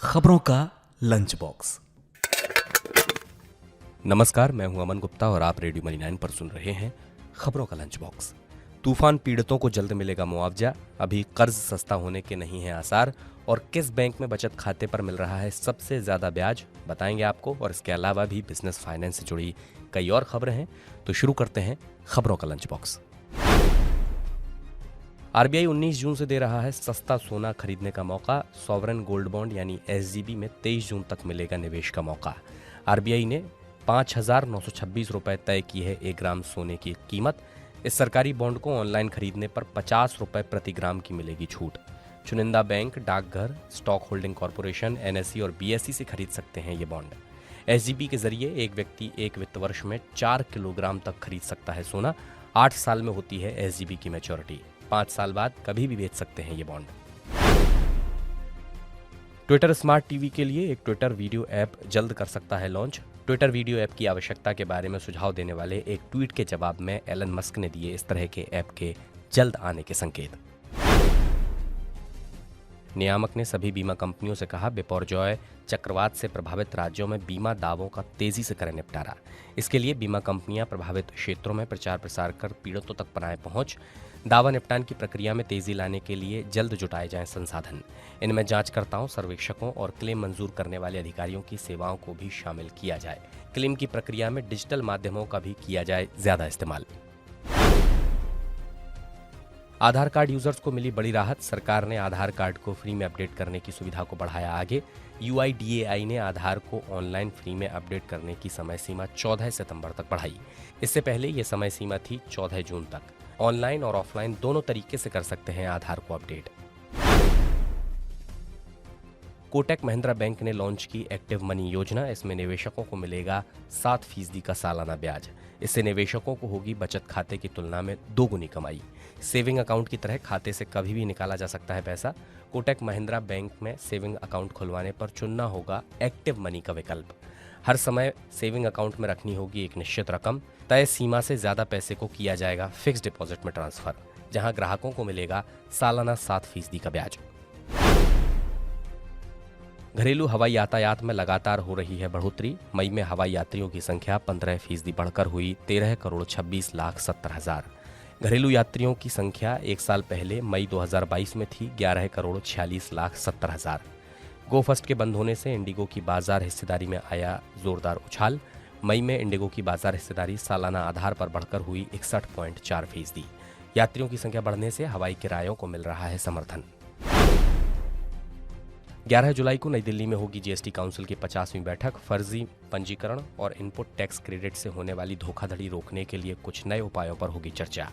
खबरों का lunch box. नमस्कार, मैं हूं अमन गुप्ता और आप रेडियो मनी 9 पर सुन रहे हैं खबरों का लंच बॉक्स। तूफान पीड़ितों को जल्द मिलेगा मुआवजा, अभी कर्ज सस्ता होने के नहीं हैं आसार, और किस बैंक में बचत खाते पर मिल रहा है सबसे ज्यादा ब्याज, बताएंगे आपको। और इसके अलावा भी बिजनेस फाइनेंस से जुड़ी कई और खबरें हैं। तो शुरू करते हैं खबरों का लंच बॉक्स। आरबीआई 19 जून से दे रहा है सस्ता सोना खरीदने का मौका। सॉवरेन गोल्ड बॉन्ड यानी एसजीबी में 23 जून तक मिलेगा निवेश का मौका। आरबीआई ने 5,926 रुपए तय की है 1 ग्राम सोने की कीमत। इस सरकारी बॉन्ड को ऑनलाइन खरीदने पर 50 रुपए प्रति ग्राम की मिलेगी छूट। चुनिंदा बैंक, डाकघर, स्टॉक होल्डिंग कॉरपोरेशन, एनएसई और बीएसई से खरीद सकते हैं ये बॉन्ड। एसजीबी के जरिए एक व्यक्ति एक वित्त वर्ष में 4 किलोग्राम तक खरीद सकता है सोना। 8 साल में होती है एसजीबी की मैच्योरिटी। 5 साल बाद कभी भी बेच सकते हैं ये बॉन्ड। ट्विटर स्मार्ट टीवी के लिए एक ट्विटर वीडियो ऐप जल्द कर सकता है लॉन्च। ट्विटर वीडियो ऐप की आवश्यकता के बारे में सुझाव देने वाले एक ट्वीट के जवाब में एलन मस्क ने दिए इस तरह के ऐप के जल्द आने के संकेत। नियामक ने सभी बीमा कंपनियों से कहा, बिपरजॉय चक्रवात से प्रभावित राज्यों में बीमा दावों का तेजी से करें निपटारा। इसके लिए बीमा कंपनियां प्रभावित क्षेत्रों में प्रचार प्रसार कर पीड़ितों तक बनाए पहुंच। दावा निपटान की प्रक्रिया में तेजी लाने के लिए जल्द जुटाए जाएं संसाधन। इनमें जांचकर्ताओं, सर्वेक्षकों और क्लेम मंजूर करने वाले अधिकारियों की सेवाओं को भी शामिल किया जाए। क्लेम की प्रक्रिया में डिजिटल माध्यमों का भी किया जाए ज्यादा इस्तेमाल। आधार कार्ड यूजर्स को मिली बड़ी राहत। सरकार ने आधार कार्ड को फ्री में अपडेट करने की सुविधा को बढ़ाया आगे। यूआईडीएआई ने आधार को ऑनलाइन फ्री में अपडेट करने की समय सीमा 14 सितंबर तक बढ़ाई। इससे पहले यह समय सीमा थी 14 जून तक। ऑनलाइन और ऑफलाइन दोनों तरीके से कर सकते हैं आधार को अपडेट। कोटक महिंद्रा बैंक ने लॉन्च की एक्टिव मनी योजना। इसमें निवेशकों को मिलेगा 7% का सालाना ब्याज। इससे निवेशकों को होगी बचत खाते की तुलना में 2 गुनी कमाई। सेविंग अकाउंट की तरह खाते से कभी भी निकाला जा सकता है पैसा। कोटक महिंद्रा बैंक में सेविंग अकाउंट खुलवाने पर चुनना होगा एक्टिव मनी का विकल्प। हर समय सेविंग अकाउंट में रखनी होगी एक निश्चित रकम। तय सीमा से ज्यादा पैसे को किया जाएगा फिक्स डिपॉजिट में ट्रांसफर, जहां ग्राहकों को मिलेगा सालाना 7% का ब्याज। घरेलू हवाई यातायात में लगातार हो रही है बढ़ोतरी। मई में हवाई यात्रियों की संख्या 15% बढ़कर हुई 13,26,70,000। घरेलू यात्रियों की संख्या 1 साल पहले मई 2022 में थी 11,46,70,000। गो फर्स्ट के बंद होने से इंडिगो की बाजार हिस्सेदारी में आया जोरदार उछाल। मई में इंडिगो की बाजार हिस्सेदारी सालाना आधार पर बढ़कर हुई 61.4%। यात्रियों की संख्या बढ़ने से हवाई किरायों को मिल रहा है समर्थन। 11 जुलाई को नई दिल्ली में होगी जीएसटी काउंसिल की 50वीं बैठक। फर्जी पंजीकरण और इनपुट टैक्स क्रेडिट से होने वाली धोखाधड़ी रोकने के लिए कुछ नए उपायों पर होगी चर्चा।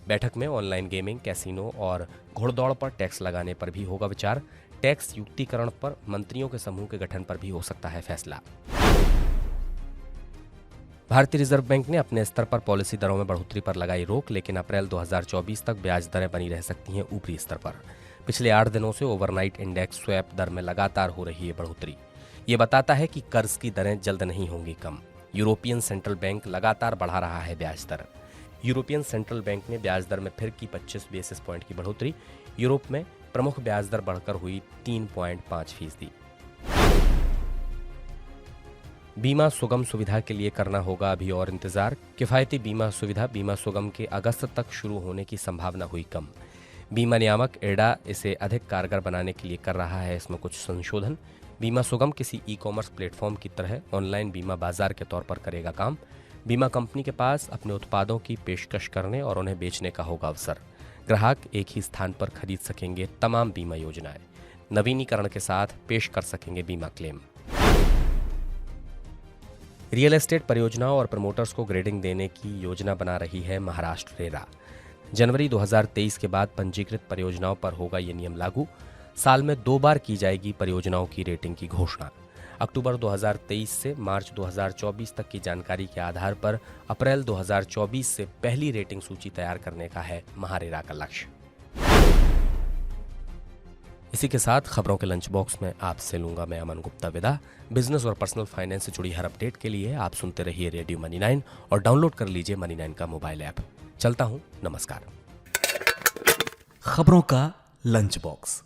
बैठक में ऑनलाइन गेमिंग, कैसीनो और घुड़दौड़ पर टैक्स लगाने पर भी होगा विचार। टैक्स युक्तिकरण पर मंत्रियों के समूह के गठन पर भी हो सकता है फैसला। भारतीय रिजर्व बैंक ने अपने स्तर पर पॉलिसी दरों में बढ़ोतरी पर लगाई रोक, लेकिन अप्रैल 2024 तक ब्याज दरें बनी रह सकती हैं ऊपरी स्तर पर। पिछले 8 दिनों से ओवरनाइट इंडेक्स स्वैप दर में लगातार हो रही है बढ़ोतरी। ये बताता है कि कर्ज की दरें जल्द नहीं होंगी कम। यूरोपियन सेंट्रल बैंक लगातार बढ़ा रहा है ब्याज दर। यूरोपियन सेंट्रल बैंक ने ब्याज दर में फिर की 25 बेसिस पॉइंट की बढ़ोतरी। यूरोप में प्रमुख ब्याज दर बढ़कर हुई 3.5%। बीमा सुगम सुविधा के लिए करना होगा अभी और इंतजार। किफायती बीमा सुविधा बीमा सुगम के अगस्त तक शुरू होने की संभावना हुई कम। बीमा नियामक इरडा इसे अधिक कारगर बनाने के लिए कर रहा है इसमें कुछ संशोधन। बीमा सुगम किसी ई-कॉमर्स प्लेटफॉर्म की तरह ऑनलाइन बीमा बाजार के तौर पर करेगा काम। बीमा कंपनी के पास अपने उत्पादों की पेशकश करने और उन्हें बेचने का होगा अवसर। ग्राहक एक ही स्थान पर खरीद सकेंगे तमाम बीमा योजनाएं। नवीनीकरण के साथ पेश कर सकेंगे बीमा क्लेम। रियल एस्टेट परियोजनाओं और प्रमोटर्स को ग्रेडिंग देने की योजना बना रही है महाराष्ट्र रेरा। जनवरी 2023 के बाद पंजीकृत परियोजनाओं पर होगा ये नियम लागू। साल में 2 बार की जाएगी परियोजनाओं की रेटिंग की घोषणा। अक्टूबर 2023 से मार्च 2024 तक की जानकारी के आधार पर अप्रैल 2024 से पहली रेटिंग सूची तैयार करने का है महारेरा का लक्ष्य। इसी के साथ खबरों के लंच बॉक्स में आपसे लूंगा मैं अमन गुप्ता विदा। बिजनेस और पर्सनल फाइनेंस से जुड़ी हर अपडेट के लिए आप सुनते रहिए रेडियो मनी 9 और डाउनलोड कर लीजिए मनी 9 का मोबाइल ऐप। चलता हूं, नमस्कार। खबरों का लंच बॉक्स।